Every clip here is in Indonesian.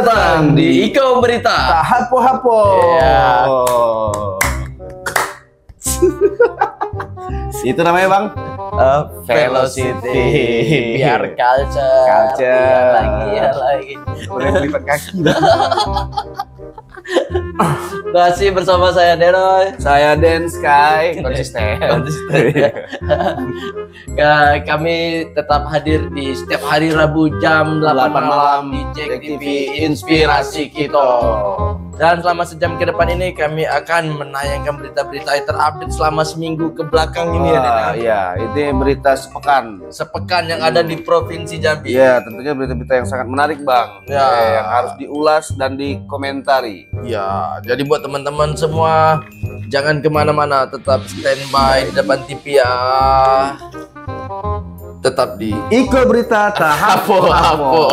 datang di Iko Berita. Hapo-hapo. Itu namanya Bang? Velocity. Biar culture. Biar lagi. Boleh lipat kaki. Masih bersama saya Deroy. Saya Den Sky. Konsisten. Kami tetap hadir di setiap hari Rabu jam 8 malam di Cek TV Inspirasi Kita. Dan selama sejam ke depan ini kami akan menayangkan berita-berita yang terupdate selama seminggu ke belakang ini ya Den. Iya, ini berita sepekan. Sepekan yang ada di Provinsi Jambi. Iya, tentunya berita-berita yang sangat menarik Bang. Ya. Yang harus diulas dan dikomentari. Ya, jadi buat teman-teman semua jangan kemana-mana, tetap standby di depan TV ya. Tetap di Iko Berita Hapo-hapo.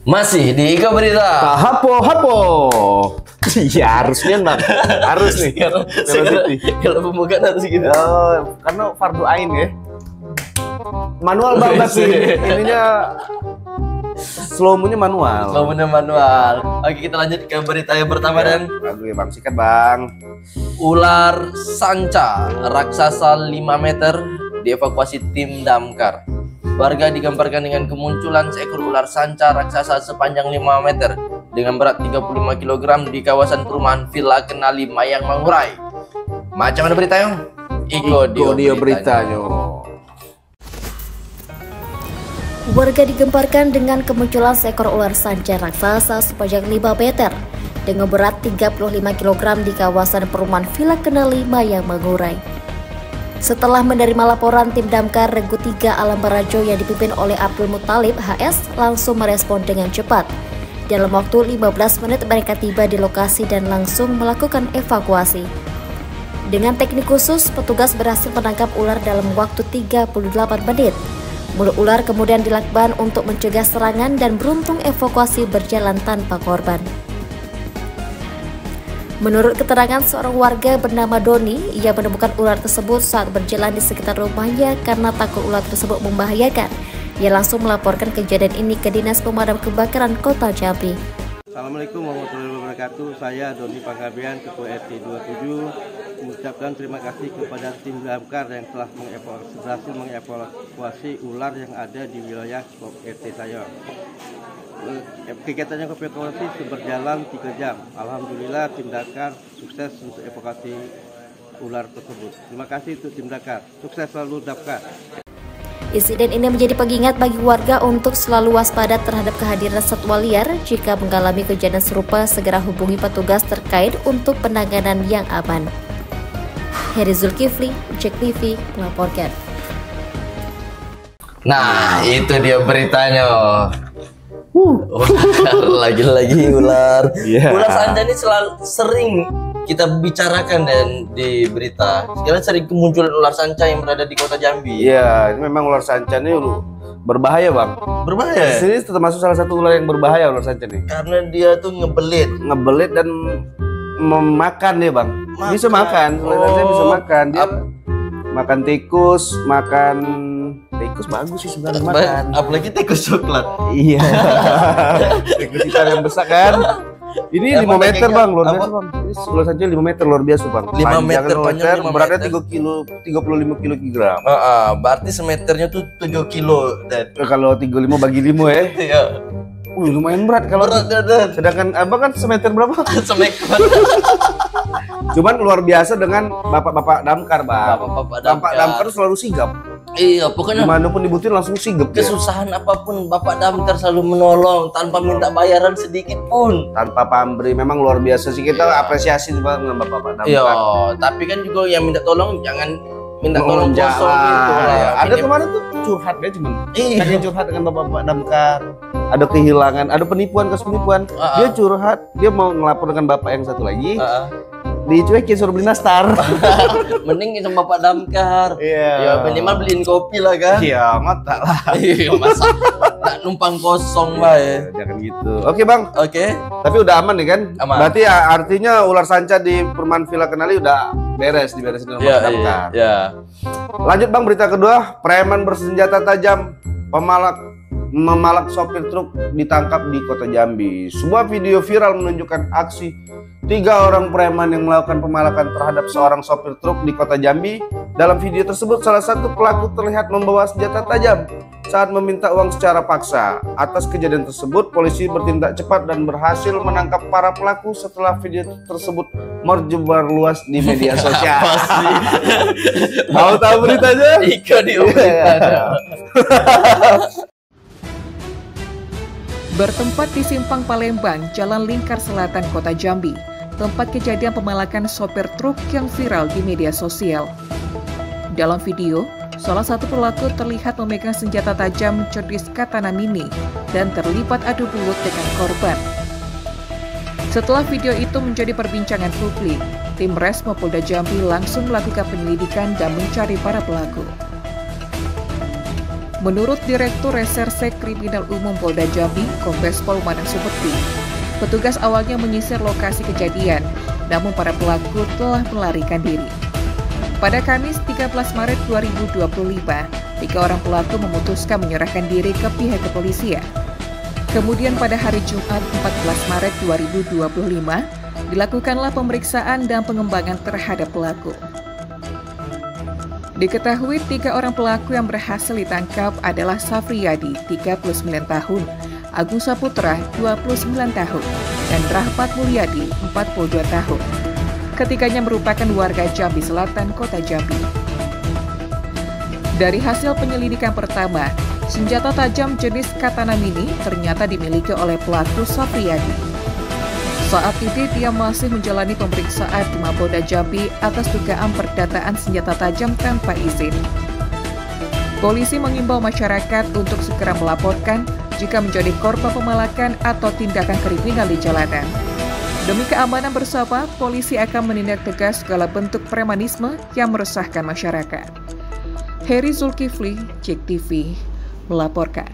Masih di Iko Berita. Hapo-hapo. Iya, harusnya Bang. Harus nih. Kalau pembukaan harus gitu. Oh, karena fardu ain ya. Manual Bang tapi ininya slow-mo-nya manual. Slow-mo-nya manual. Oke, kita lanjut ke berita yang pertama dan lagu ya Bang, sikat Bang. Ular sanca raksasa 5 meter dievakuasi tim damkar. Warga digambarkan dengan kemunculan seekor ular sanca raksasa sepanjang 5 meter dengan berat 35 kg di kawasan perumahan Villa Kenali Mayang Mangkurai. Macam mana beritanya? Iko dia beritanya. Warga digemparkan dengan kemunculan seekor ular sanca raksasa sepanjang 5 meter dengan berat 35 kg di kawasan perumahan Villa Kenali Mayang Mangkurai. Setelah menerima laporan, tim damkar Regu 3 Alam Barajo yang dipimpin oleh Abdul Muttalib HS langsung merespon dengan cepat. Dalam waktu 15 menit mereka tiba di lokasi dan langsung melakukan evakuasi. Dengan teknik khusus, petugas berhasil menangkap ular dalam waktu 38 menit. Mulut ular kemudian dilakban untuk mencegah serangan dan beruntung evakuasi berjalan tanpa korban. Menurut keterangan seorang warga bernama Doni, ia menemukan ular tersebut saat berjalan di sekitar rumahnya karena takut ular tersebut membahayakan. Ia langsung melaporkan kejadian ini ke Dinas Pemadam Kebakaran Kota Jambi. Assalamualaikum warahmatullahi wabarakatuh. Saya Doni Panggabean, Ketua RT 27, mengucapkan terima kasih kepada tim damkar yang telah berhasil mengevakuasi ular yang ada di wilayah RT saya. Kegiatannya evakuasi berjalan 3 jam. Alhamdulillah tim damkar sukses untuk evakuasi ular tersebut. Terima kasih untuk tim damkar. Sukses selalu damkar. Insiden ini menjadi pengingat bagi warga untuk selalu waspada terhadap kehadiran satwa liar. Jika mengalami kejadian serupa, segera hubungi petugas terkait untuk penanganan yang aman. Heri Zulkifli, Cek TV, melaporkan. Nah, itu dia beritanya. Lagi-lagi ular. Ular sanca ini sering kita bicarakan dan di berita. Sekarang sering kemunculan ular sanca yang berada di Kota Jambi. Iya, ini memang ular sanca ini berbahaya Bang. Berbahaya. Ini termasuk salah satu ular yang berbahaya ular sanca nih. Karena dia tuh ngebelit dan memakan ya Bang. Bisa makan, ular sanca bisa makan. Dia makan tikus, tikus bagus sih sebenarnya makan. Apalagi tikus coklat. Iya. Tikus hitam yang besar kan. Ini 5 meter Bang, luar biasa Bang. Ini ular sanca 5 meter luar biasa Bang. 5 meter panjang, beratnya 3 kilo, 35 kilogram. Berarti semeternya tuh 7 kilo dan kalau 35 bagi 5 ya. Iya. Lumayan berat kalau sedangkan Abang kan semeter berapa? Semeter. Cuman luar biasa dengan bapak-bapak damkar Bang. Bapak damkar selalu sigap. Iya, pokoknya dimanapun dibutuhin langsung sigap. Kesusahan apapun Bapak damkar selalu menolong tanpa minta bayaran sedikit pun. Tanpa pamrih, memang luar biasa sih kita apresiasi Bang dengan bapak damkar. Iya, tapi kan juga yang minta tolong jangan minta tolong kosong gitu ya. Ada kemarin tuh curhat dia cuman. Dia curhat dengan bapak damkar. Ada kehilangan, ada penipuan, kasus penipuan. Dia curhat, dia mau ngelapor dengan bapak yang satu lagi. Dicuekin suruh beli nastar. Mending sama Bapak damkar. Iya. Ya minimal beliin kopi lah kan. Iya, mata lah. Iya, masa Tak numpang kosong bae. Jangan gitu. Oke bang. Oke. Tapi udah aman nih kan? Aman. Berarti ya, artinya ular sanca di perumahan Villa Kenali udah diberesin sama damkar. Iya. Lanjut bang, berita kedua, preman bersenjata tajam memalak sopir truk ditangkap di kota Jambi. Sebuah video viral menunjukkan aksi 3 orang preman yang melakukan pemalakan terhadap seorang sopir truk di kota Jambi. Dalam video tersebut, salah satu pelaku terlihat membawa senjata tajam saat meminta uang secara paksa. Atas kejadian tersebut, polisi bertindak cepat dan berhasil menangkap para pelaku setelah video tersebut menyebar luas di media sosial. Mau tahu beritanya? Ika di berita. Bertempat di Simpang Palembang, Jalan Lingkar Selatan, Kota Jambi, tempat kejadian pemalakan sopir truk yang viral di media sosial. Dalam video, salah satu pelaku terlihat memegang senjata tajam jenis katana mini dan terlibat adu mulut dengan korban. Setelah video itu menjadi perbincangan publik, tim Resmo Polda Jambi langsung melakukan penyelidikan dan mencari para pelaku. Menurut Direktur Reserse Kriminal Umum Polda Jambi, Kombes Pol Manang Subekti, petugas awalnya menyisir lokasi kejadian, namun para pelaku telah melarikan diri. Pada Kamis 13 Maret 2025, 3 orang pelaku memutuskan menyerahkan diri ke pihak kepolisian. Kemudian pada hari Jumat 14 Maret 2025, dilakukanlah pemeriksaan dan pengembangan terhadap pelaku. Diketahui 3 orang pelaku yang berhasil ditangkap adalah Safriyadi, 39 tahun, Agung Saputra, 29 tahun, dan Rahmat Mulyadi, 42 tahun. Ketiganya merupakan warga Jambi Selatan, Kota Jambi. Dari hasil penyelidikan pertama, senjata tajam jenis katana mini ternyata dimiliki oleh pelaku Safriyadi. Saat ini dia masih menjalani pemeriksaan di Mapolda Jambi atas dugaan perdataan senjata tajam tanpa izin. Polisi mengimbau masyarakat untuk segera melaporkan jika menjadi korban pemalakan atau tindakan kriminal di jalanan. Demi keamanan bersama, polisi akan menindak tegas segala bentuk premanisme yang meresahkan masyarakat. Heri Zulkifli, Cek TV, melaporkan.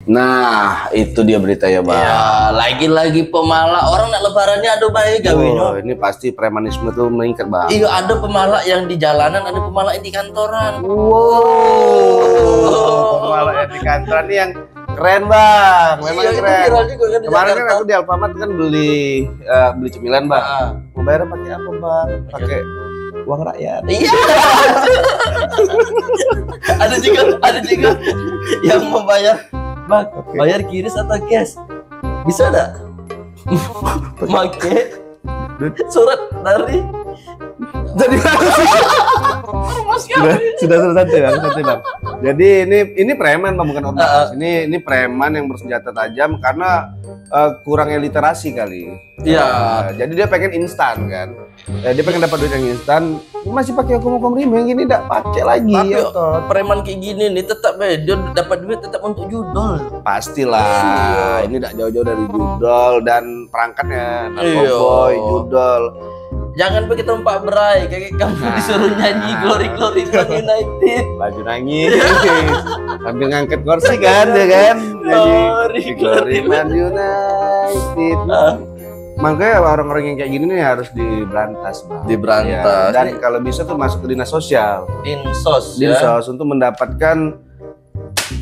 Nah, itu dia berita ya, Bang. Ya, lagi-lagi pemalak. Orang nak lebarannya ada baik gawin. Ini pasti premanisme tuh meningkat, Bang. Iya, ada pemalak yang di jalanan, ada pemalak yang di kantoran. Pemalak yang di kantoran ini yang keren, Bang. Memang iya, keren. Viral juga kan di Kemarin kan Jakarta. aku di Alfamart kan beli cemilan, Bang. Mau bayar pakai apa, Bang? Pakai uang rakyat. Iya. ada juga yang membayar. Bang, bayar kiris atau cash? Bisa enggak? Make surat dari Jadi sudah santai Bang, santai Bang. Jadi ini preman Bang, bukan ormas. Ini preman yang bersenjata tajam karena kurangnya literasi kali. Iya. Jadi dia pengen instan kan. Dia pengen dapat duit yang instan, masih pakai hukum yang gini enggak pakai lagi. Tapi ya, preman kayak gini nih tetap dia dapat duit tetap untuk judol. Pastilah. Ini enggak jauh-jauh dari judol dan perangkatnya narkoboy, judol. Jangan begitu Pak Bray, kayak kamu disuruh nyanyi Glory Glory Man United. Baju nangis. Sambil ngangkat kursi kan, ya kan? Glory Man United. Makanya orang-orang yang kayak gini nih harus diberantas, Bang. Diberantas. Ya, dan kalau bisa tuh masuk ke dinas sosial. Dinsos Untuk mendapatkan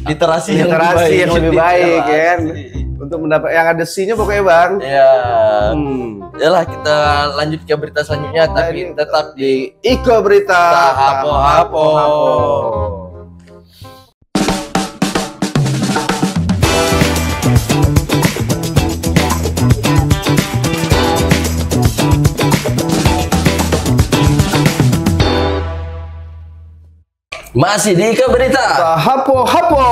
literasi yang lebih baik kan. Untuk mendapat yang ada C-nya pokoknya, Bang. Ya. Yalah, kita lanjut ke berita selanjutnya, tapi tetap di Iko Berita Hapo-Hapo. Masih di Ika Berita. Hapo-Hapo.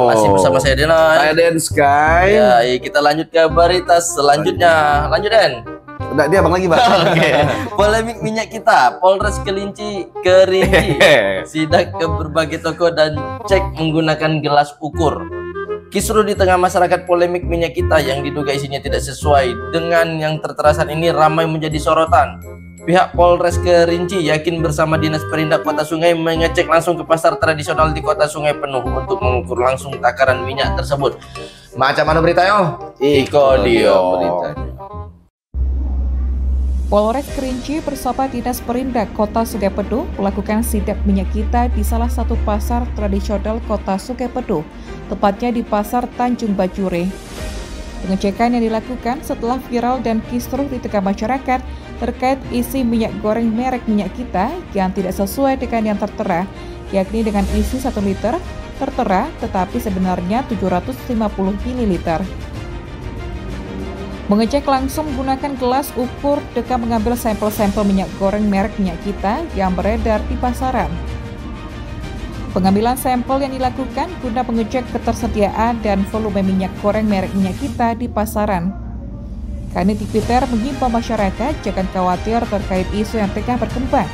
Masih bersama saya Denai. Saya Den Sky. Ya, kita lanjut ke berita selanjutnya. Lanjut Den. Udah dia Bang lagi, Bang. Oke. Polemik minyak kita. Polres Kerinci sidak ke berbagai toko dan cek menggunakan gelas ukur. Kisruh di tengah masyarakat, polemik minyak kita yang diduga isinya tidak sesuai dengan yang tertera saat ini ramai menjadi sorotan. Pihak Polres Kerinci yakin bersama Dinas Perindak Kota Sungai mengecek langsung ke pasar tradisional di Kota Sungai Penuh untuk mengukur langsung takaran minyak tersebut. Macam mana beritanya? Iko Dio. Polres Kerinci bersama Dinas Perindak Kota Sungai Penuh melakukan sidak minyak kita di salah satu pasar tradisional Kota Sungai Penuh, tepatnya di Pasar Tanjung Bajure. Pengecekan yang dilakukan setelah viral dan kisruh di tengah masyarakat terkait isi minyak goreng merek minyak kita yang tidak sesuai dengan yang tertera, yakni dengan isi 1 liter tertera tetapi sebenarnya 750 ml. Mengecek langsung menggunakan gelas ukur dengan mengambil sampel-sampel minyak goreng merek minyak kita yang beredar di pasaran. Pengambilan sampel yang dilakukan guna mengecek ketersediaan dan volume minyak goreng merek minyak kita di pasaran. Kanit Tipiter mengimbau masyarakat jangan khawatir terkait isu yang tengah berkembang.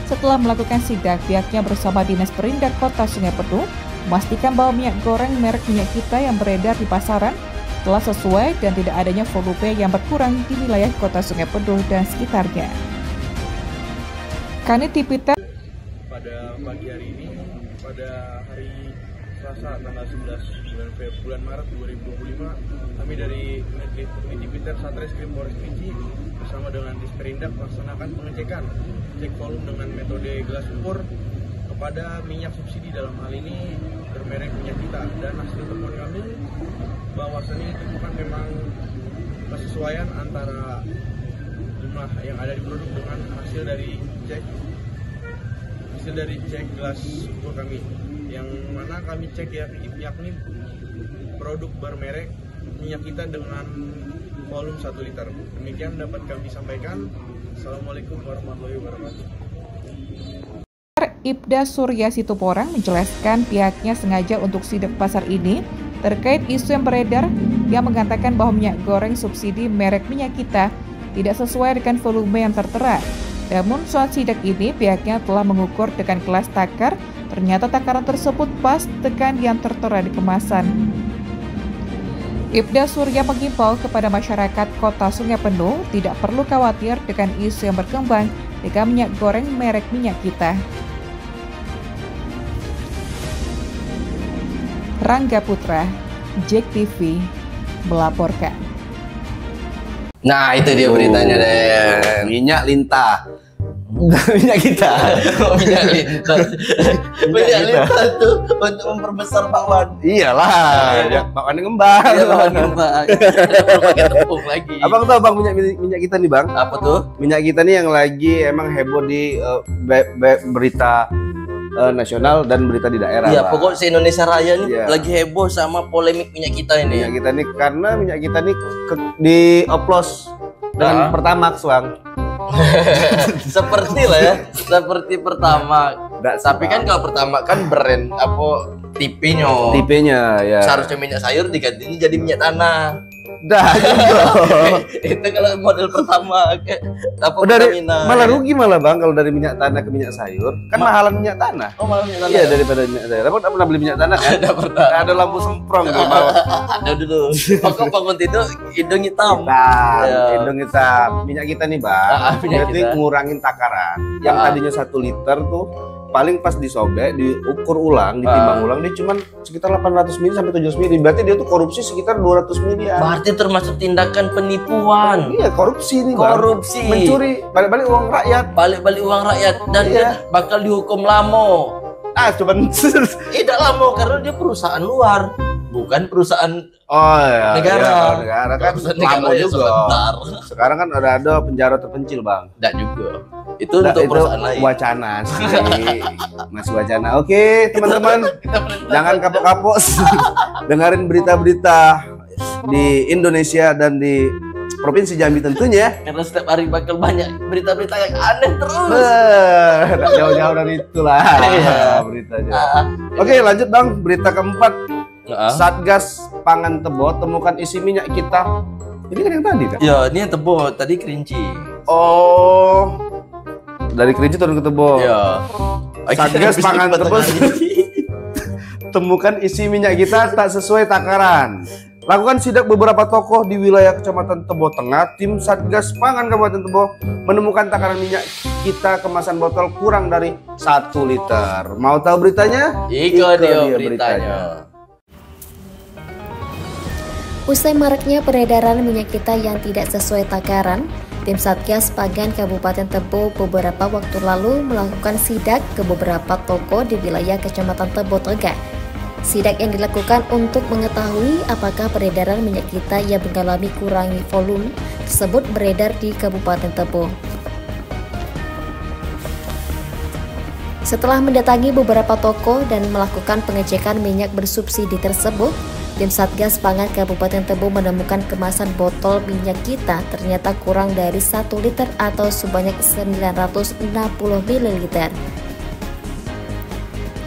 Setelah melakukan sidak, pihaknya bersama Dinas Perindak Kota Sungai Penuh memastikan bahwa minyak goreng merek minyak kita yang beredar di pasaran telah sesuai dan tidak adanya volume yang berkurang di wilayah Kota Sungai Penuh dan sekitarnya. Kanit Tipiter pada pagi hari ini, pada hari Selasa tanggal 11 bulan Maret 2025, kami dari Tipiter Satreskrim Polres Kerinci bersama dengan Disperindak melaksanakan pengecekan cek volume dengan metode gelas ukur kepada minyak subsidi, dalam hal ini bermerek minyak kita, dan hasil temuan kami bahwasannya ditemukan memang kesesuaian antara jumlah yang ada di produk dengan hasil dari cek gelas ukur kami, yang mana kami cek yakni produk bermerek minyak kita dengan volume 1 liter. Demikian dapat kami sampaikan. Assalamualaikum warahmatullahi wabarakatuh. Ibda Surya Situporang menjelaskan pihaknya sengaja untuk sidak pasar ini terkait isu yang beredar yang mengatakan bahwa minyak goreng subsidi merek minyak kita tidak sesuai dengan volume yang tertera. Namun saat sidak ini pihaknya telah mengukur dengan kelas takar, ternyata takaran tersebut pas dengan yang tertera di kemasan. Ibda Surya mengimbau kepada masyarakat Kota Sungai Penuh tidak perlu khawatir dengan isu yang berkembang dengan minyak goreng merek minyak kita. Rangga Putra, JEK TV, melaporkan. Nah, itu dia beritanya deh. Minyak lintah. Minyak kita. Minyak lintah. Minyak lintah tuh untuk memperbesar bakwan. Iyalah, ya, bakwan ngembang. Iya, bakwan ngembang. Pakai tepung lagi. Abang tahu bang minyak kita nih bang? Apa tuh? Minyak kita nih yang lagi emang heboh di berita nasional dan berita di daerah. Iya, pokok se-Indonesia Raya nih Iya. lagi heboh sama polemik minyak kita ini. Minyak kita nih karena minyak kita nih dioplos dengan Pertamax bang. Seperti lah ya, seperti pertama. Tapi kan kalau pertama kan brand apa tipenya. Tipenya ya. Seharusnya minyak sayur digantinya jadi minyak tanah. Dah juga. Itu kalau model pertama kayak apa dari Pertamina. malah rugi malah bang kalau dari minyak tanah ke minyak sayur kan mahalan minyak tanah. Oh, malah minyak tanah. Iya daripada minyak sayur. Abang tak pernah beli minyak tanah kan? Tidak pernah. Ada lampu semprong di bawah. Ada dulu. Pokok bangun tidur hidung hitam. Nah, Ya. hidung hitam. Minyak kita nih bang. Minyak Jadi kita. ngurangin takaran. Yang Ah. tadinya 1 liter tuh paling pas disobek, diukur ulang, ditimbang ulang dia cuman sekitar 800 ml sampai 700 ml. Berarti dia tuh korupsi sekitar 200 ml ya. Berarti termasuk tindakan penipuan. Iya, korupsi nih bang. Korupsi. Mencuri balik-balik uang rakyat. Balik-balik uang rakyat dan Iya. dia bakal dihukum lamo. Cuman Tidak lamo karena dia perusahaan luar, bukan perusahaan oh ya, negara. iya, negara kan Perusahaan lama negara ya juga. sebentar. Sekarang kan ada penjara terpencil bang. Tidak juga. Itu Nah, untuk itu perusahaan lain. wacana sih, masih wacana. Oke teman-teman, jangan kapok-kapok dengerin berita-berita di Indonesia dan di Provinsi Jambi tentunya. Karena setiap hari bakal banyak berita-berita yang aneh terus. Tak jauh-jauh dari itulah Iya. beritanya. Oke lanjut bang, berita keempat. Satgas Pangan Tebo temukan isi minyak kita. Ini kan yang tadi kan? Ya, ini yang Tebo, tadi Kerinci. Oh, dari Kerinci turun ke Tebo. Ya. Satgas Pangan Tebo temukan isi minyak kita tak sesuai takaran. Lakukan sidak beberapa toko di wilayah Kecamatan Tebo Tengah, tim Satgas Pangan Kabupaten Tebo menemukan takaran minyak kita kemasan botol kurang dari 1 liter. Mau tahu beritanya? Ikut dia beritanya. Usai maraknya peredaran minyak kita yang tidak sesuai takaran, tim Satgas Pangan Kabupaten Tebo beberapa waktu lalu melakukan sidak ke beberapa toko di wilayah Kecamatan Tebo Tengah. Sidak yang dilakukan untuk mengetahui apakah peredaran minyak kita yang mengalami kurangi volume tersebut beredar di Kabupaten Tebo. Setelah mendatangi beberapa toko dan melakukan pengecekan minyak bersubsidi tersebut, tim Satgas Pangan Kabupaten Tebo menemukan kemasan botol minyak kita ternyata kurang dari 1 liter atau sebanyak 960 ml.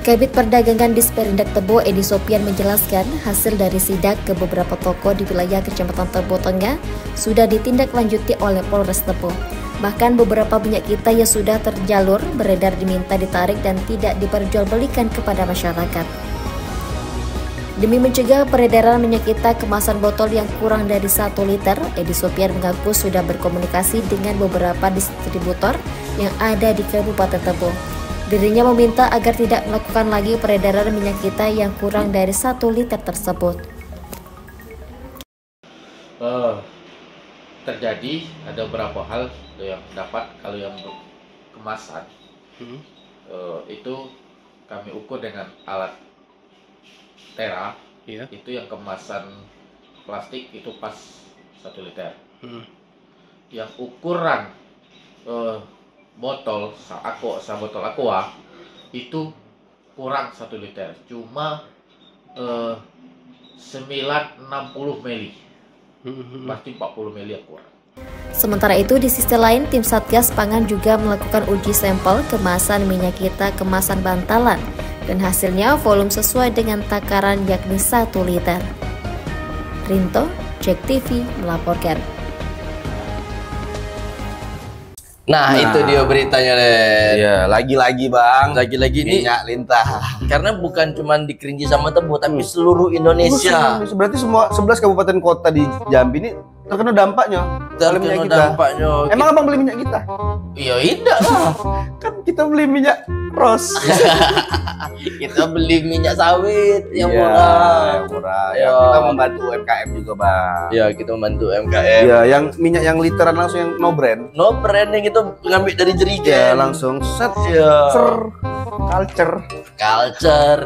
Kabid Perdagangan Disperindak Tebo Edi Sopian menjelaskan hasil dari sidak ke beberapa toko di wilayah Kecamatan Tebo Tengah sudah ditindaklanjuti oleh Polres Tebo. Bahkan beberapa minyak kita yang sudah terjalur beredar diminta ditarik dan tidak diperjualbelikan kepada masyarakat. Demi mencegah peredaran minyak kita kemasan botol yang kurang dari 1 liter, Edi Sopian mengaku sudah berkomunikasi dengan beberapa distributor yang ada di Kabupaten Tebo. Dirinya meminta agar tidak melakukan lagi peredaran minyak kita yang kurang dari 1 liter tersebut. Terjadi ada beberapa hal yang dapat kalau yang kemasan itu kami ukur dengan alat tera, itu yang kemasan plastik itu pas 1 liter. Yang ukuran botol botol aqua itu kurang 1 liter, cuma 960 ml, pasti 40 ml yang kurang. Sementara itu di sisi lain, tim Satgas Pangan juga melakukan uji sampel kemasan minyak kita kemasan bantalan dan hasilnya volume sesuai dengan takaran yakni 1 liter. Rinto, JEK TV melaporkan. Nah, itu dia beritanya deh. Iya, lagi-lagi Bang. Lagi-lagi ini minyak lintah. karena bukan cuma di Kerinci sama Tebo, tapi seluruh Indonesia. Berarti semua 11 kabupaten kota di Jambi ini terkena dampaknya. Terkena dampaknya. Emang Abang beli minyak kita? Iya, tidak lah. Kan kita beli minyak Ros. Kita beli minyak sawit yang Iya, murah. yang murah. Iya. Ya, kita membantu UMKM juga, Bang. Ya, kita membantu UMKM. Iya, yang minyak yang literan langsung yang no brand. No brand yang itu ngambil dari jerigen. Ya, langsung set. Iya. Culture.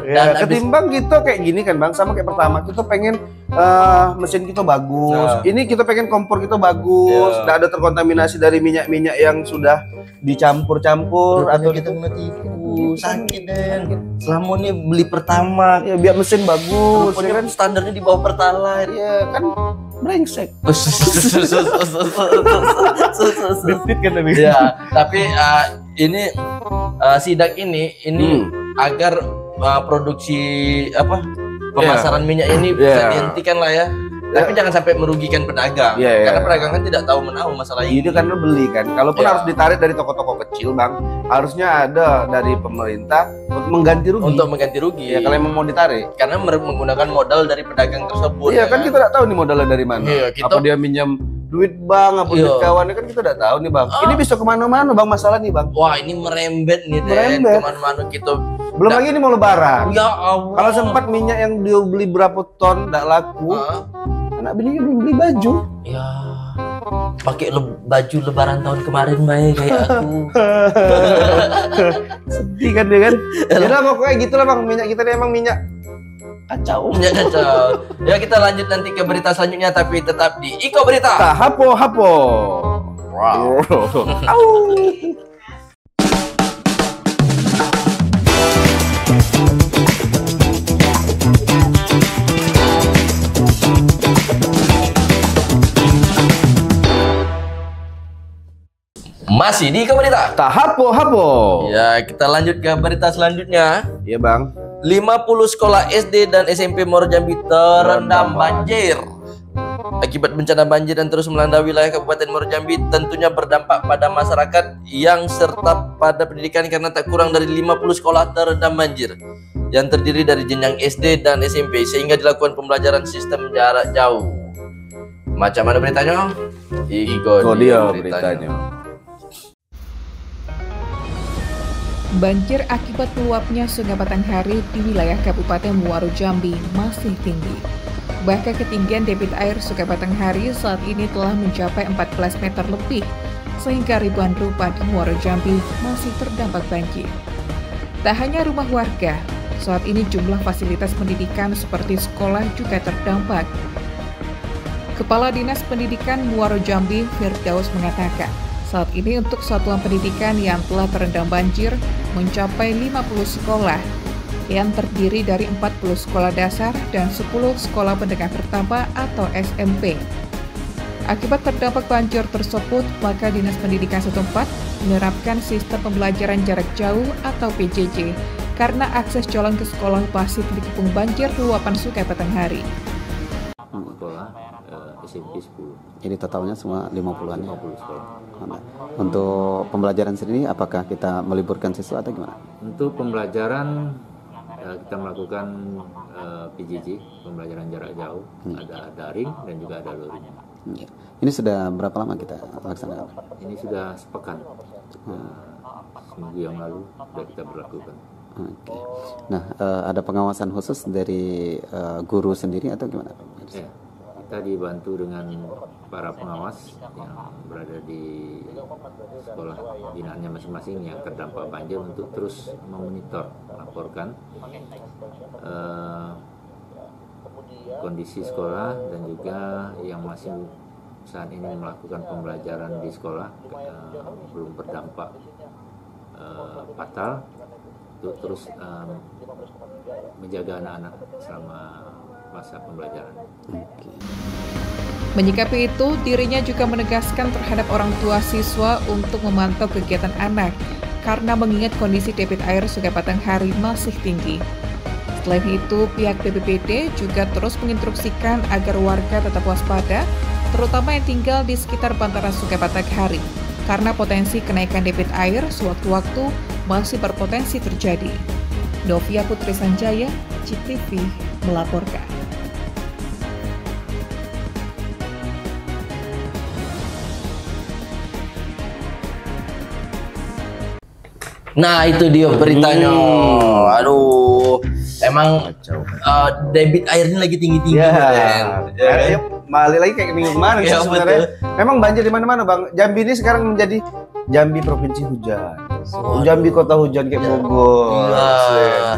Ya, Dan ketimbang kita kayak gini kan Bang, sama kayak pertama kita pengen mesin kita bagus. Ini kita pengen kompor kita bagus, Iya. nggak ada terkontaminasi dari minyak-minyak yang sudah dicampur-campur atau kita kena tipu, sakit deh. Selama ini beli pertama, ya biar mesin bagus. rupanya Ya kan standarnya di bawah Pertalite. ya kan brengsek. Dipit kan tapi. Ya, tapi ini sidak ini agar produksi pemasaran minyak ini bisa dihentikan lah ya. Tapi jangan sampai merugikan pedagang. Karena pedagang kan tidak tahu menahu masalah ini. Ini karena beli kan. Kalaupun harus ditarik dari toko-toko kecil, Bang, harusnya ada dari pemerintah untuk mengganti rugi. Untuk mengganti rugi. Ya, kalau emang mau ditarik. Karena menggunakan modal dari pedagang tersebut. Iya, kan kita tidak tahu nih modalnya dari mana. Iya, kita... Apa dia minjam duit Bang, apa duit kawannya, kan kita tidak tahu nih Bang. Ini bisa kemana-mana Bang masalah nih Bang. Wah, ini merembet nih Merembet. kemana-mana kita. Belum lagi ini mau lebaran. Ya Allah. Kalau sempat minyak yang dia beli berapa ton tidak laku, anak bininya belum beli baju. Ya, pakai baju lebaran tahun kemarin baik kayak aku. Sedih kan dia kan. Yaudah pokoknya gitulah Bang, minyak kita ini emang minyak kacau. Minyak kacau. Ya, kita lanjut nanti ke berita selanjutnya, tapi tetap di Iko Berita. Hapo. Wow. Masih di Iko Berita. Hapo. Ya, kita lanjut ke berita selanjutnya. Iya Bang. 50 sekolah SD dan SMP Muaro Jambi terendam banjir. Akibat bencana banjir yang terus melanda wilayah Kabupaten Muaro Jambi tentunya berdampak pada masyarakat yang serta pada pendidikan karena tak kurang dari 50 sekolah terendam banjir. yang terdiri dari jenjang SD dan SMP sehingga dilakukan pembelajaran sistem jarak jauh. Macam mana beritanya? Iko dia beritanya. Banjir akibat meluapnya Sungai Batanghari di wilayah Kabupaten Muaro Jambi masih tinggi. Bahkan ketinggian debit air Sungai Batanghari saat ini telah mencapai 14 meter lebih, sehingga ribuan rumah di Muaro Jambi masih terdampak banjir. Tak hanya rumah warga, saat ini jumlah fasilitas pendidikan seperti sekolah juga terdampak. Kepala Dinas Pendidikan Muaro Jambi, Firdaus, mengatakan, saat ini untuk satuan pendidikan yang telah terendam banjir mencapai 50 sekolah, yang terdiri dari 40 sekolah dasar dan 10 sekolah menengah pertama atau SMP. Akibat terdampak banjir tersebut, maka Dinas Pendidikan setempat menerapkan sistem pembelajaran jarak jauh atau PJJ karena akses jalan ke sekolah masih dikepung banjir luapan Sungai Batanghari. Sekolah SMP 10. Jadi totalnya semua 50-an ya? 50 sekolah. Untuk pembelajaran sendiri apakah kita meliburkan siswa atau gimana? Untuk pembelajaran kita melakukan PJJ, pembelajaran jarak jauh, ada daring dan juga ada luring. Ini sudah berapa lama kita laksanakan? Ini sudah sepekan, seminggu yang lalu sudah kita berlakukan. Oke. Nah, ada pengawasan khusus dari guru sendiri atau gimana? Ya, kita dibantu dengan para pengawas yang berada di sekolah binaannya masing-masing yang terdampak banjir untuk terus memonitor, melaporkan kondisi sekolah dan juga yang masih saat ini melakukan pembelajaran di sekolah belum berdampak fatal, untuk terus menjaga anak-anak selama masa pembelajaran. Menyikapi itu, dirinya juga menegaskan terhadap orang tua siswa untuk memantau kegiatan anak karena mengingat kondisi debit air Sungai Batanghari masih tinggi. Selain itu, pihak BPBD juga terus menginstruksikan agar warga tetap waspada, terutama yang tinggal di sekitar bantaran Sungai Batanghari, karena potensi kenaikan debit air sewaktu-waktu masih berpotensi terjadi. Novia Putri Sanjaya, CTV, melaporkan. Nah itu dia beritanya. Aduh, emang debit airnya lagi tinggi-tinggi. Ya, balik lagi kayak minggu kemarin ya, sebenarnya. Memang banjir di mana-mana, Bang. Jambi ini sekarang menjadi Jambi provinsi hujan. Jambi kota hujan kayak Bogor.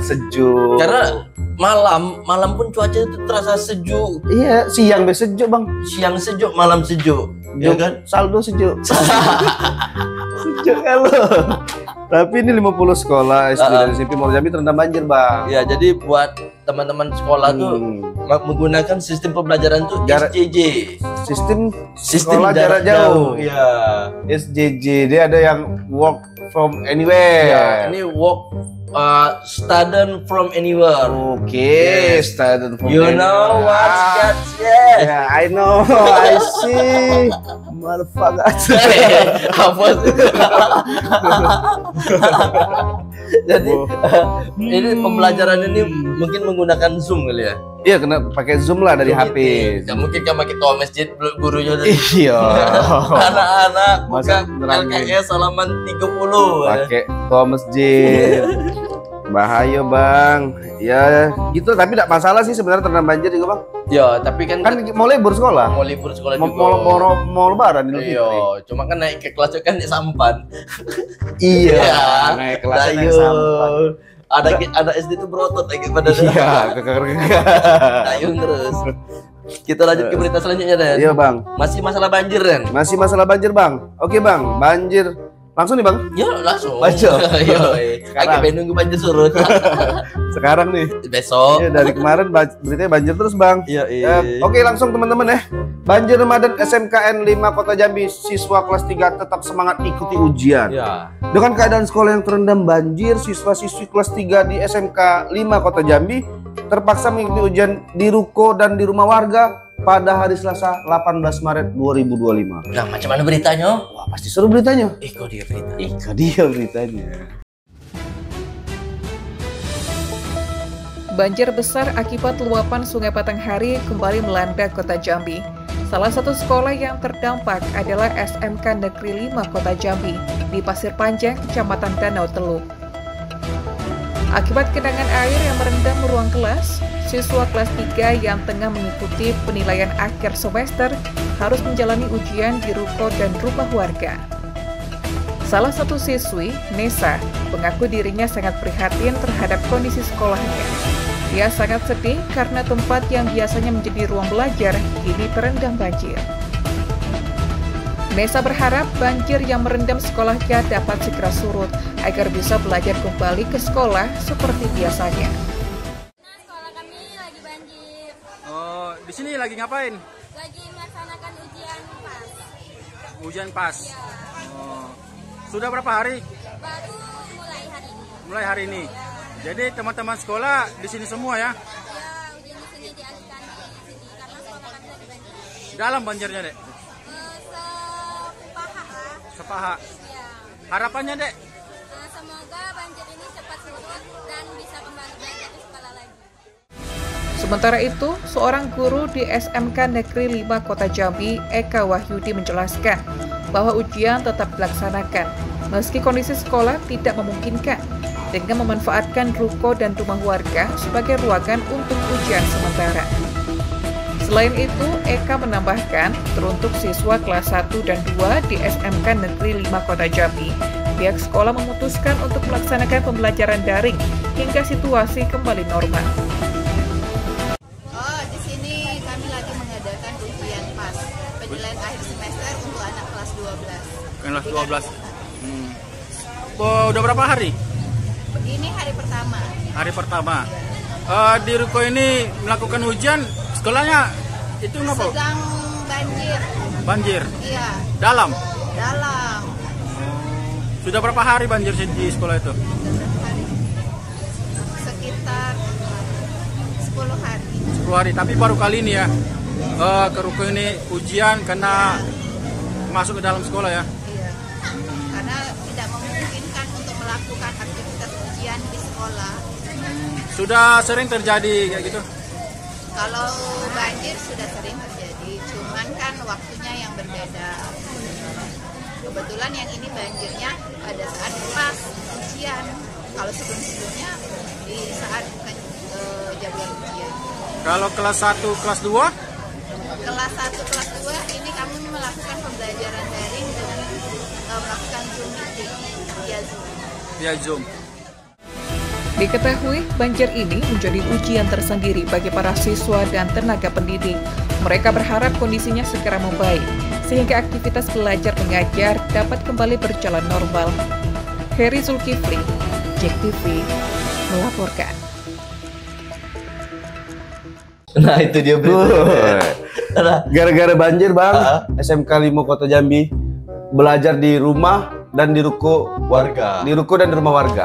Sejuk. Karena malam pun cuaca itu terasa sejuk. Iya, siang sejuk, Bang. Siang sejuk, malam sejuk. Ya kan? Saldo sejuk. Sejuk kalau. Tapi ini 50 sekolah SD dan SMP Muaro Jambi terendam banjir, Bang. Ya, jadi buat teman-teman sekolah tuh menggunakan sistem pembelajaran tuh SJJ. Sistem sekolah jarak jauh. Iya. SJJ, dia ada yang work from anywhere. Ya, ini work student from anywhere. Okay, student from you anywhere. know what's that? Yeah, I know, I see. Motherfucker. Apa sih? Jadi ini pembelajaran ini mungkin menggunakan Zoom kali ya? Iya, kena pakai Zoom lah dari HP. Gak mungkin kan pakai ketua masjid gurunya. Iya. Anak-anak buka Masa LKS halaman 30. Pakai ketua masjid. Bahaya, Bang. Ya gitu, tapi tidak masalah sih sebenarnya terendam banjir juga, Bang. Ya, tapi kan mau libur sekolah. Mau libur sekolah juga. Mau lebaran Idul Fitri. Iya, cuma kan naik ke kelas kan di sampan. Iya, naik kelas naik sampan. Ada SD tuh berotot lagi pada. Iya, Dayung terus. Kita lanjut ke berita selanjutnya, Dan. Iya, Bang. Masih masalah banjir, Dan. Masih masalah banjir, Bang. Oke, Bang. Banjir. Langsung nih, Bang. Ya, langsung. Banjir. Agak nunggu banjir surut. Sekarang nih. Besok. Ya, dari kemarin beritanya banjir terus, Bang. Iya. Oke, langsung teman-teman ya. Banjir Ramadan SMKN 5 Kota Jambi, siswa kelas 3 tetap semangat ikuti ujian. Ya. Dengan keadaan sekolah yang terendam banjir, siswa-siswi kelas 3 di SMK 5 Kota Jambi terpaksa mengikuti ujian di ruko dan di rumah warga pada hari Selasa 18 Maret 2025. Nah, macam mana beritanya? Wah, pasti seru beritanya. Iko dia berita. Iko dia beritanya. Banjir besar akibat luapan Sungai Batanghari kembali melanda Kota Jambi. Salah satu sekolah yang terdampak adalah SMK Negeri 5 Kota Jambi di Pasir Panjang, Kecamatan Danau Teluk. Akibat genangan air yang merendam ruang kelas, siswa kelas 3 yang tengah mengikuti penilaian akhir semester harus menjalani ujian di ruko dan rumah warga. Salah satu siswi, Nesa, mengaku dirinya sangat prihatin terhadap kondisi sekolahnya. Ia sangat sedih karena tempat yang biasanya menjadi ruang belajar kini terendam banjir. Nesa berharap banjir yang merendam sekolahnya dapat segera surut agar bisa belajar kembali ke sekolah seperti biasanya. Sekolah kami lagi banjir. Oh, di sini lagi ngapain? Lagi melaksanakan ujian PAS. Ujian PAS. Ya. Oh. Sudah berapa hari? Baru mulai hari ini. Mulai hari ini. Ya. Jadi teman-teman sekolah di sini semua ya? Ya, ujian di sini dialihkan di sini karena sekolah kami lagi banjir. Dalam banjirnya, Dek? Sepaha lah. Sepaha. Ya. Harapannya, Dek? Semoga banjir ini cepat surut dan bisa kembali belajar di sekolah lagi. Sementara itu, seorang guru di SMK Negeri 5 Kota Jambi, Eka Wahyudi menjelaskan bahwa ujian tetap dilaksanakan meski kondisi sekolah tidak memungkinkan dengan memanfaatkan ruko dan rumah warga sebagai ruangan untuk ujian sementara. Selain itu, Eka menambahkan teruntuk siswa kelas 1 dan 2 di SMK Negeri 5 Kota Jambi, pihak sekolah memutuskan untuk melaksanakan pembelajaran daring hingga situasi kembali normal. Di sini kami lagi mengadakan ujian PAS, penilaian akhir semester untuk anak kelas 12. Kelas 12. Udah berapa hari? Ini hari pertama. Hari pertama. Di ruko ini melakukan ujian, sekolahnya itu ngapa? Sedang banjir. Banjir? Iya. Dalam? Dalam. Sudah berapa hari banjir di sekolah itu? Sekitar 10 hari. 10 hari, tapi baru kali ini ya ke ruko ini ujian karena masuk ke dalam sekolah ya? Iya. Karena tidak memungkinkan untuk melakukan aktivitas ujian di sekolah. Sudah sering terjadi kayak gitu? Kalau banjir sudah sering terjadi, cuman kan waktunya yang berbeda. Kebetulan yang ini banjirnya pada saat pas ujian. Kalau sebelum-sebelumnya di saat jadwal ujian. Kalau kelas 1, kelas 2? Kelas 1, kelas 2 ini kami melakukan pembelajaran daring dengan melakukan Zoom meeting via Zoom. Via Zoom. Diketahui banjir ini menjadi ujian tersendiri bagi para siswa dan tenaga pendidik. Mereka berharap kondisinya segera membaik, sehingga aktivitas belajar mengajar dapat kembali berjalan normal. Heri Zulkifli, JEK TV, melaporkan. Nah itu dia gara-gara banjir bang, SMK 5 Kota Jambi belajar di rumah dan di ruko warga. Di ruko dan di rumah warga.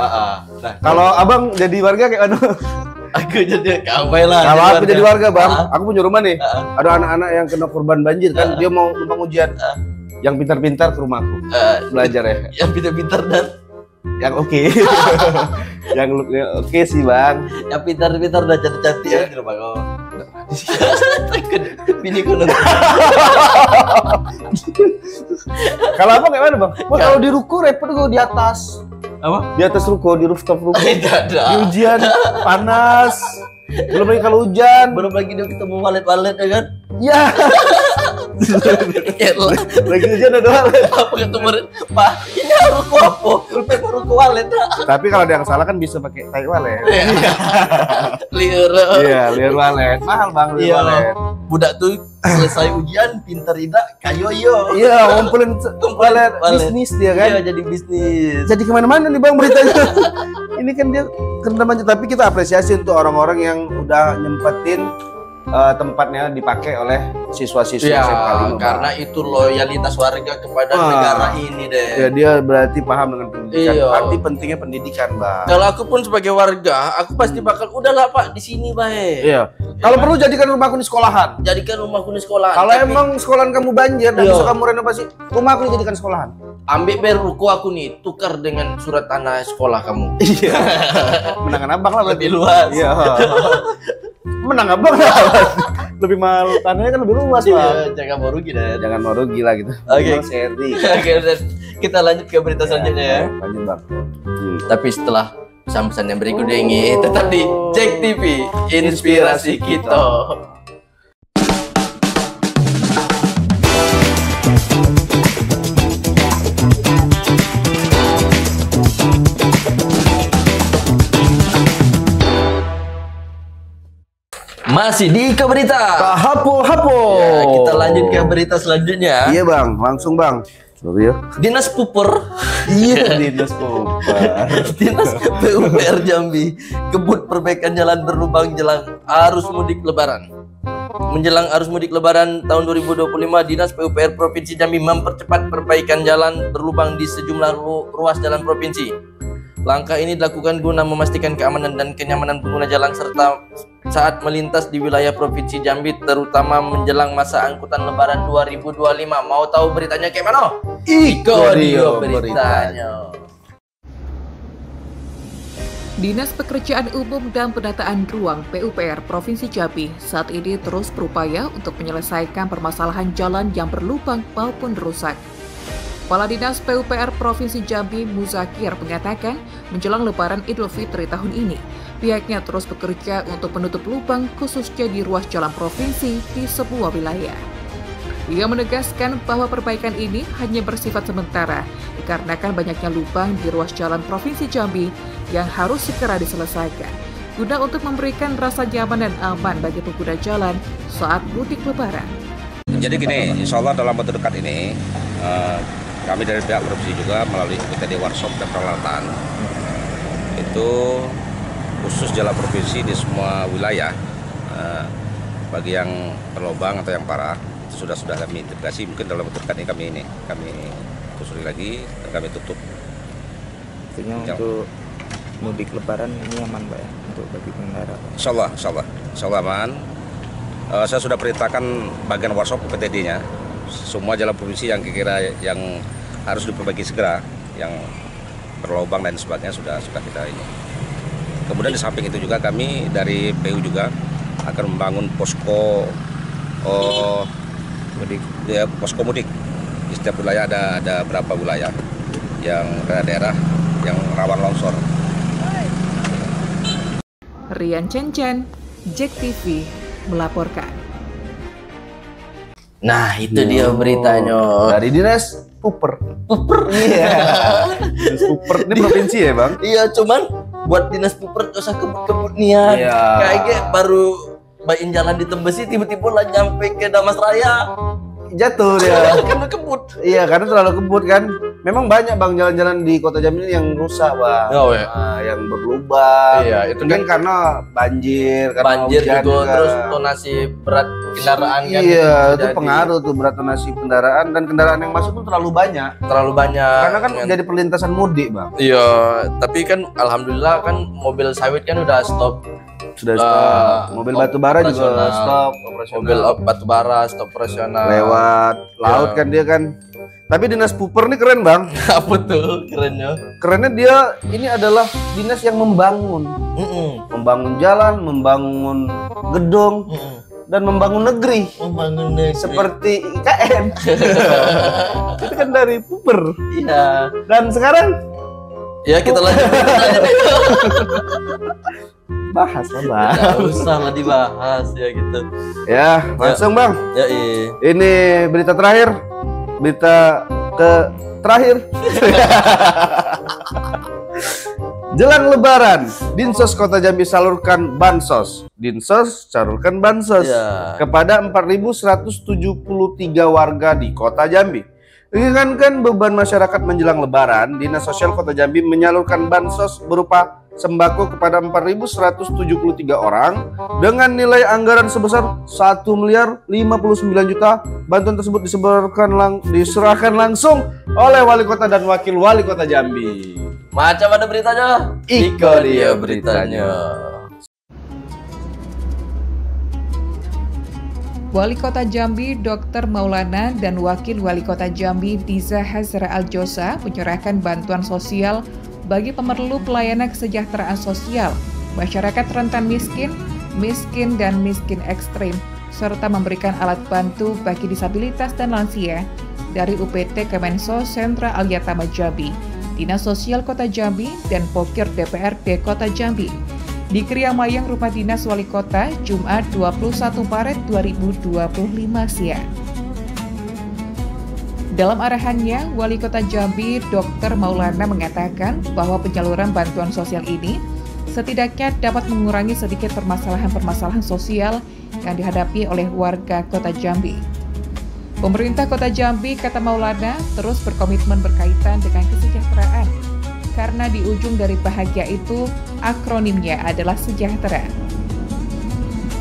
Nah, kalau abang jadi warga kayak mana? Aku jadi kampai lah. Kalau aku jadi warga bang, aku punya rumah nih. Ada anak-anak yang kena korban banjir kan, dia mau numpang ujian. Yang pintar-pintar ke rumahku belajar ya. Yang pintar-pintar dan yang oke. Yang oke sih bang. Yang pintar-pintar dan cantik-cantik ya di rumah kau. Bini kau nonton. Kalau apa kayak mana bang? Wah, kalau di ruko repot gue di atas. Apa? Di atas ruko, di rooftop ruko. Tidak ada. Di ujian panas. Belum lagi kalau hujan. Belum lagi dia ketemu walet-walet ya kan? Ya. Lagi hujan ada walet. Apa ketemu Pak? Ini ruko apa? Ruko walet. Tapi kalau ada yang salah kan bisa pakai tai walet. Liar. Iya, liar walet. Mahal bang liar walet. Budak tuh selesai ujian pintar tidak kayo yo. Iya, ngumpulin walet bisnis dia kan. Iya, jadi bisnis. Jadi kemana-mana nih bang beritanya. Ini kan dia kena banjir, tapi kita apresiasi untuk orang-orang yang udah nyempetin tempatnya dipakai oleh siswa-siswa SMK 5. Karena itu loyalitas warga kepada negara ini deh. Ya dia berarti paham dengan pendidikan. pendidikan. Iya. Arti pentingnya pendidikan, Bang. Kalau aku pun sebagai warga, aku pasti bakal udahlah Pak di sini baik. Iya. Kalau perlu jadikan rumahku di sekolahan. Jadikan rumahku di sekolah. Kalau emang sekolahan kamu banjir dan bisa kamu renovasi, rumahku dijadikan sekolahan. Ambil bayar ruko aku nih, tukar dengan surat tanah sekolah kamu. Iya. Menangan abang lah lebih luas. Iya. Menang abang lah. Lebih mahal tanahnya kan lebih luas, Pak. Iya, jangan mau rugi dah. Jangan mau rugi lah gitu. Oke. Seri. Oke, dan kita lanjut ke berita selanjutnya ya. Lanjut, Bang. Tapi setelah pesan-pesan yang berikut ini tetap di Jack TV, inspirasi kita. Masih di ke berita. Hapo. Ya, kita lanjut ke berita selanjutnya. Iya, Bang. Langsung, Bang. Sorry ya. Dinas Puper. Iya, Dinas Puper. Dinas PUPR Jambi kebut perbaikan jalan berlubang jelang arus mudik lebaran. Menjelang arus mudik lebaran tahun 2025, Dinas PUPR Provinsi Jambi mempercepat perbaikan jalan berlubang di sejumlah ruas jalan provinsi. Langkah ini dilakukan guna memastikan keamanan dan kenyamanan pengguna jalan serta saat melintas di wilayah Provinsi Jambi, terutama menjelang masa angkutan Lebaran 2025. Mau tahu beritanya kayak mana? Iko dia beritanya. Dinas Pekerjaan Umum dan Penataan Ruang PUPR Provinsi Jambi saat ini terus berupaya untuk menyelesaikan permasalahan jalan yang berlubang maupun rusak. Kepala Dinas PUPR Provinsi Jambi Muzakir mengatakan menjelang Lebaran Idul Fitri tahun ini, pihaknya terus bekerja untuk menutup lubang khususnya di ruas jalan provinsi di sebuah wilayah. Ia menegaskan bahwa perbaikan ini hanya bersifat sementara dikarenakan banyaknya lubang di ruas jalan Provinsi Jambi yang harus segera diselesaikan guna untuk memberikan rasa nyaman dan aman bagi pengguna jalan saat mudik Lebaran. Jadi gini, insya Allah dalam waktu dekat ini kami dari pihak provinsi juga melalui PTD Workshop dan Peralatan itu khusus jalan provinsi di semua wilayah bagi yang berlubang atau yang parah itu sudah kami integrasi. Mungkin dalam waktu dekat ini kami telusuri lagi dan kami tutup. Artinya untuk mudik Lebaran ini aman, Pak, ya, untuk bagi pengendara? Insya Allah aman. Saya sudah perintahkan bagian workshop PTD-nya, semua jalan provinsi yang kira-kira yang harus diperbaiki segera, yang berlubang dan sebagainya sudah kita ini. Kemudian di samping itu juga kami dari PU juga akan membangun posko mudik. Di setiap wilayah ada berapa wilayah yang daerah yang rawan longsor. Rian Cencen, Jack TV melaporkan. Nah, itu dia beritanya. Dari Dinas Puper. Iya. Dinas Puper ini provinsi ya, Bang? Iya, cuman buat Dinas Puper gak usah kebut-kebut nian. Iya. Kayaknya baru bayin jalan di Tembesi tiba-tiba lah nyampe ke Damas Raya. Jatuh dia. Karena kebut. Iya, karena terlalu kebut kan. Memang banyak, Bang, jalan-jalan di Kota Jambi ini yang rusak, Bang. Oh, ya. Yang berlubang. Iya, itu mungkin karena banjir, karena banjir hujan juga, terus tonasi berat kendaraan kan. Iya, itu pengaruh tuh berat tonasi kendaraan dan kendaraan yang masuk pun terlalu banyak. Karena kan jadi perlintasan mudik, Bang. Iya, tapi kan alhamdulillah kan mobil sawit kan udah stop. Sudah stop. Mobil batubara juga stop operasional. Mobil batubara stop operasional. Lewat laut kan dia kan. Tapi Dinas Puper ini keren, Bang. Apa tuh kerennya? Kerennya dia ini adalah dinas yang membangun. Membangun jalan, membangun gedung, dan membangun negeri. Membangun negeri. Seperti IKN. Itu kan dari Puper. Iya. Dan sekarang ya kita lanjut. Bahas lah, Bang. Nggak usah lah dibahas ya gitu. Ya, langsung, Bang. Ya, iya. Ini berita terakhir. Berita terakhir. Jelang Lebaran, Dinsos Kota Jambi salurkan bansos. Dinsos salurkan bansos kepada 4.173 warga di Kota Jambi. Ringankan beban masyarakat menjelang Lebaran, Dinas Sosial Kota Jambi menyalurkan bansos berupa sembako kepada 4.173 orang dengan nilai anggaran sebesar 1.059 juta. Bantuan tersebut diserahkan langsung oleh Wali Kota dan Wakil Wali Kota Jambi. Macam ada beritanya? Iko dia beritanya. Wali Kota Jambi Dr. Maulana dan Wakil Wali Kota Jambi Diza Hazra Aljosa menyerahkan bantuan sosial bagi pemerlu pelayanan kesejahteraan sosial, masyarakat rentan miskin, miskin dan miskin ekstrim, serta memberikan alat bantu bagi disabilitas dan lansia dari UPT Kemensos Sentra Aliyatama Jambi, Dinas Sosial Kota Jambi, dan Pokir DPRD Kota Jambi di Kriamayang Rumah Dinas Wali Kota, Jumat 21 Maret 2025 siang. Dalam arahannya, Wali Kota Jambi Dr. Maulana mengatakan bahwa penyaluran bantuan sosial ini setidaknya dapat mengurangi sedikit permasalahan-permasalahan sosial yang dihadapi oleh warga Kota Jambi. Pemerintah Kota Jambi, kata Maulana, terus berkomitmen berkaitan dengan kesejahteraan, karena di ujung dari bahagia itu akronimnya adalah sejahtera.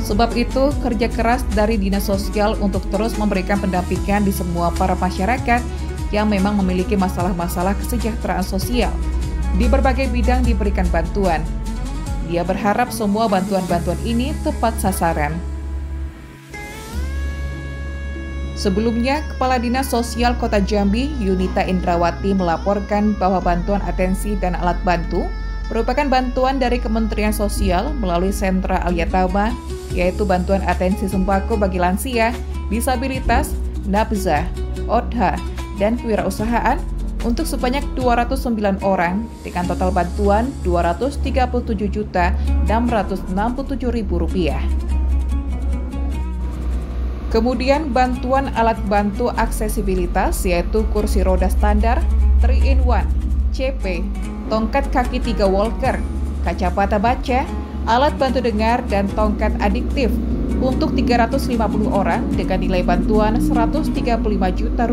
Sebab itu, kerja keras dari Dinas Sosial untuk terus memberikan pendampingan di semua para masyarakat yang memang memiliki masalah-masalah kesejahteraan sosial. Di berbagai bidang diberikan bantuan. Dia berharap semua bantuan-bantuan ini tepat sasaran. Sebelumnya, Kepala Dinas Sosial Kota Jambi, Yunita Indrawati, melaporkan bahwa bantuan atensi dan alat bantu merupakan bantuan dari Kementerian Sosial melalui Sentra Aliyatama, yaitu bantuan atensi sembako bagi lansia, disabilitas, nabzah, odha, dan kewirausahaan untuk sebanyak 209 orang dengan total bantuan Rp237.667.000. Kemudian bantuan alat bantu aksesibilitas yaitu kursi roda standar, 3-in-1, CP, tongkat kaki 3 walker, kacamata baca, alat bantu dengar, dan tongkat adiktif untuk 350 orang dengan nilai bantuan Rp135 juta,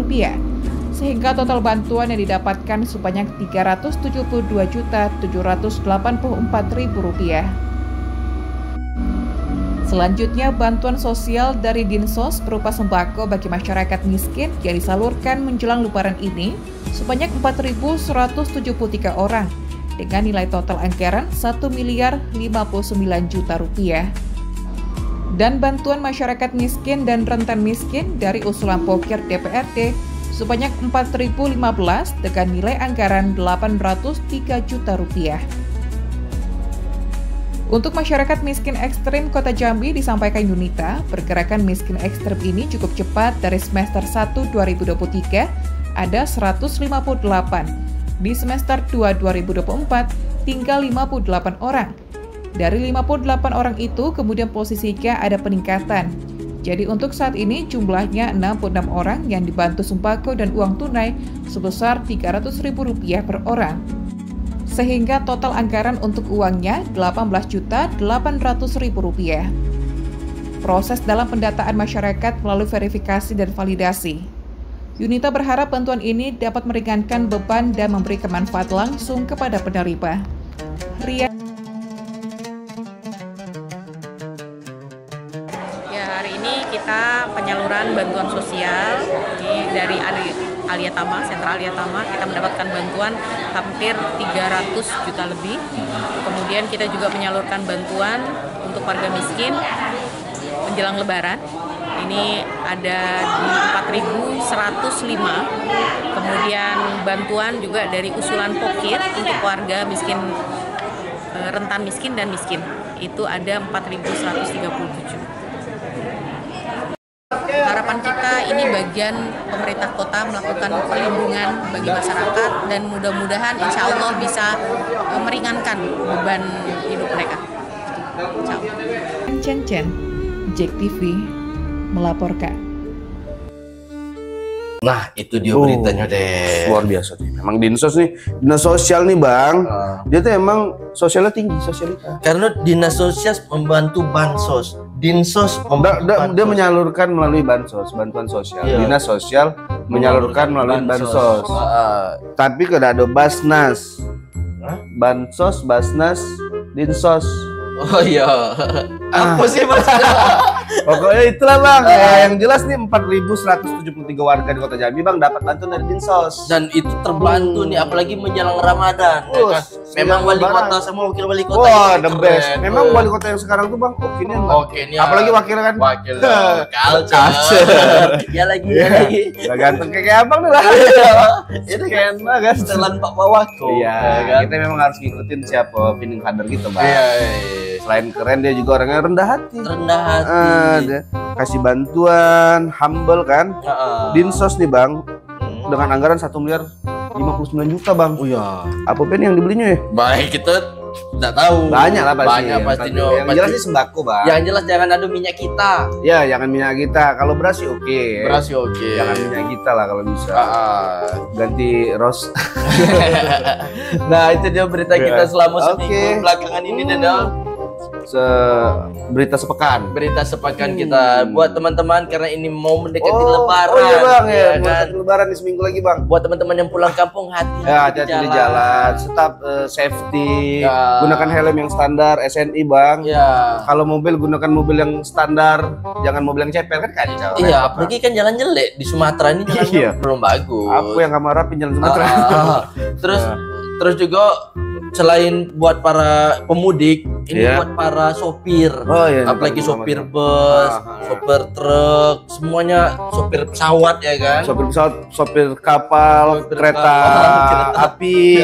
sehingga total bantuan yang didapatkan sebanyak Rp372.784.000. Selanjutnya, bantuan sosial dari Dinsos berupa sembako bagi masyarakat miskin yang disalurkan menjelang Lebaran ini sebanyak 4.173 orang dengan nilai total anggaran Rp1.059 juta. Dan bantuan masyarakat miskin dan rentan miskin dari usulan Pokir DPRD sebanyak 4.015 dengan nilai anggaran Rp803 juta. Untuk masyarakat miskin ekstrim Kota Jambi, disampaikan Yunita, pergerakan miskin ekstrim ini cukup cepat. Dari semester 1 2023 ada 158, di semester 2 2024 tinggal 58 orang. Dari 58 orang itu kemudian posisinya ada peningkatan. Jadi untuk saat ini jumlahnya 66 orang yang dibantu sembako dan uang tunai sebesar Rp300.000 per orang. Sehingga total anggaran untuk uangnya Rp18.800.000. Proses dalam pendataan masyarakat melalui verifikasi dan validasi. Yunita berharap bantuan ini dapat meringankan beban dan memberi manfaat langsung kepada penerima. Ya, hari ini kita penyaluran bantuan sosial dari Aliyatama, Sentra Aliyatama. Kita mendapatkan bantuan hampir 300 juta lebih. Kemudian kita juga menyalurkan bantuan untuk warga miskin menjelang Lebaran. Ini ada di 4.105. Kemudian bantuan juga dari usulan Pokir untuk warga miskin, rentan miskin dan miskin. Itu ada 4.137. Harapan kita ini bagian pemerintah kota melakukan perlindungan bagi masyarakat dan mudah-mudahan insya Allah bisa meringankan beban hidup mereka. Cen, JEK TV melaporkan. Nah, itu dia beritanya deh. Luar biasa nih. Memang Dinsos nih, Dinas Sosial nih Bang. Dia tuh emang sosialnya tinggi, sosialita. Karena Dinas Sosial membantu bansos. Dinsos dia menyalurkan melalui bansos, bantuan sosial. Iya. Dinas Sosial menyalurkan melalui bansos. Tapi kada ada Basnas. Bansos, Basnas, Dinsos. Oh iya. Apa sih maksudnya? Pokoknya itulah bang. Yang jelas nih 4.173 warga di Kota Jambi bang dapat bantuan dari Dinsos. Dan itu terbantu nih, apalagi menjelang Ramadan. Ya kan? Memang wali kota sama wakil wali kota. Wah, the best. Memang wali kota yang sekarang tuh bang, oke nih. Oke nih. Apalagi wakil kan. Wakil. Culture. Ya lagi. Gak ganteng kayak abang nih lah. Itu kan kan setelan Pak Wawako. Iya. Kita memang harus ngikutin siapa pinning kader gitu bang. Iya. Selain keren dia juga orangnya rendah hati. Rendah hati. Dia kasih bantuan, humble kan. Dinsos nih bang, dengan anggaran 1.059 juta bang. Oh iya. Apa pen yang dibelinya ya? Baik, kita nggak tahu. Banyak lah pasti. Banyak pastinya. Yang jelas sih sembako bang. Yang jelas jangan ada minyak kita. Ya jangan minyak kita. Kalau beras sih oke. Beras sih oke. Jangan minyak kita lah kalau bisa. Ganti ros. Nah itu dia berita kita selama seminggu belakangan ini Dada. Berita sepekan. Berita sepekan kita buat teman-teman karena ini mau mendekati Lebaran. Oh iya bang ya, kan? Lebaran di seminggu lagi bang. Buat teman-teman yang pulang kampung hati-hati di jalan, tetap safety, gunakan helm yang standar SNI bang. Kalau mobil gunakan mobil yang standar, jangan mobil yang cepel kan kacau. Iya, apalagi kan jalan jelek di Sumatera ini jalan belum bagus. Aku yang gak marah pinjam Sumatera. Terus juga selain buat para pemudik, ini buat para sopir. Apalagi sopir bus, sopir truk, semuanya sopir pesawat ya kan. Sopir pesawat, sopir kapal, kereta api.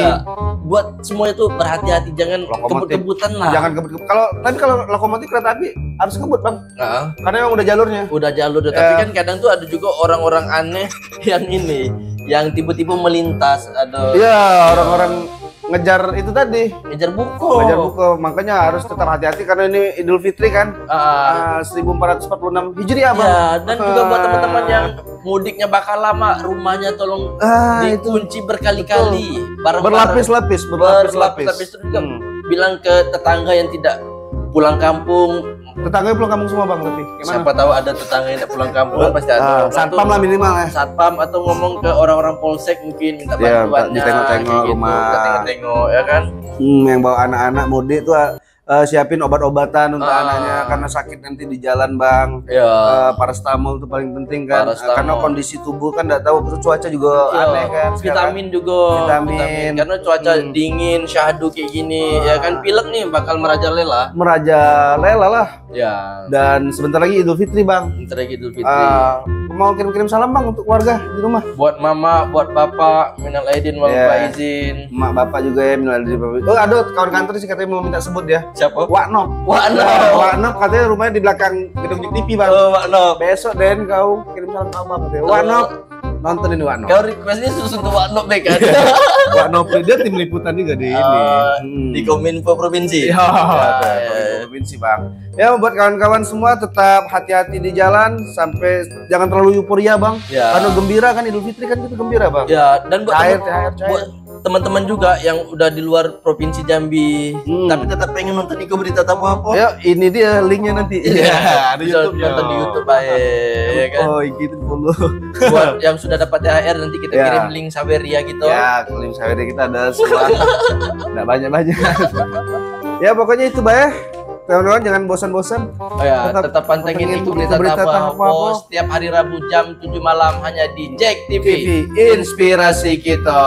Buat semuanya tuh berhati-hati, jangan kebut-kebutan lah. Jangan kebut-kebut. Kalau lokomotif kereta api harus kebut bang. Karena memang udah jalurnya. Udah jalur, tapi kan kadang tuh ada juga orang-orang aneh yang ini, yang tiba-tiba melintas. Iya, orang-orang ngejar itu tadi, ngejar buku, makanya harus tetap hati-hati karena ini Idul Fitri kan, 1446 Hijriah bang. Ya, dan juga buat teman-teman yang mudiknya bakal lama, rumahnya tolong dikunci berkali-kali, berlapis-lapis. Terus juga bilang ke tetangga yang tidak pulang kampung. Tetangganya pulang kampung semua bang, tapi siapa tahu ada tetangga yang tidak pulang kampung kan pasti ada. Satpam lah minimal ya. Satpam atau ngomong ke orang-orang polsek mungkin minta bantuannya. Tengok-tengok rumah. Tengok ya kan. Yang bawa anak-anak mudik tuh siapin obat-obatan untuk anaknya karena sakit nanti di jalan bang. Paracetamol itu paling penting kan. Karena kondisi tubuh kan nggak tahu, cuaca juga aneh kan. Vitamin juga. Vitamin. Karena cuaca dingin, syahdu kayak gini ya kan, pilek nih bakal merajalela. Merajalela lah. Ya. Dan sebentar lagi Idul Fitri bang. Sebentar lagi Idul Fitri. Mau kirim-kirim salam bang untuk keluarga di rumah. Buat mama, buat bapak, minal aidin wal faizin. Mak bapak juga ya minal aidin wal faizin. Oh ada kawan kantor sih katanya mau minta sebut ya. Siapa? Waknop katanya rumahnya di belakang gedung TV bang. Waknop. Besok Den kau kirim salam ke abang katanya. Waknop nonton ini Waknop. Kau requestnya khusus untuk Waknop deh kan. Waknop dia tim liputan juga di ini. Di Kominfo Provinsi. Provinsi bang. Ya buat kawan-kawan semua tetap hati-hati di jalan sampai jangan terlalu euforia bang. Karena gembira kan Idul Fitri kan kita gembira bang. Ya dan buat cair. Teman-teman juga yang udah di luar provinsi Jambi tapi tetap pengen nonton Iko Berita Apa. Ya ini dia linknya nanti. Ada YouTube, nonton di YouTube ya kan. Oh gitu dulu. Buat yang sudah dapat THR nanti kita kirim link Saweria gitu. Ya link Saweria kita ada semua. Nggak banyak-banyak. Ya pokoknya itu bah. Teman-teman jangan bosan-bosan. Tetap pantengin Iko Berita Apa setiap hari Rabu jam 7 malam hanya di Jack TV. Inspirasi kita.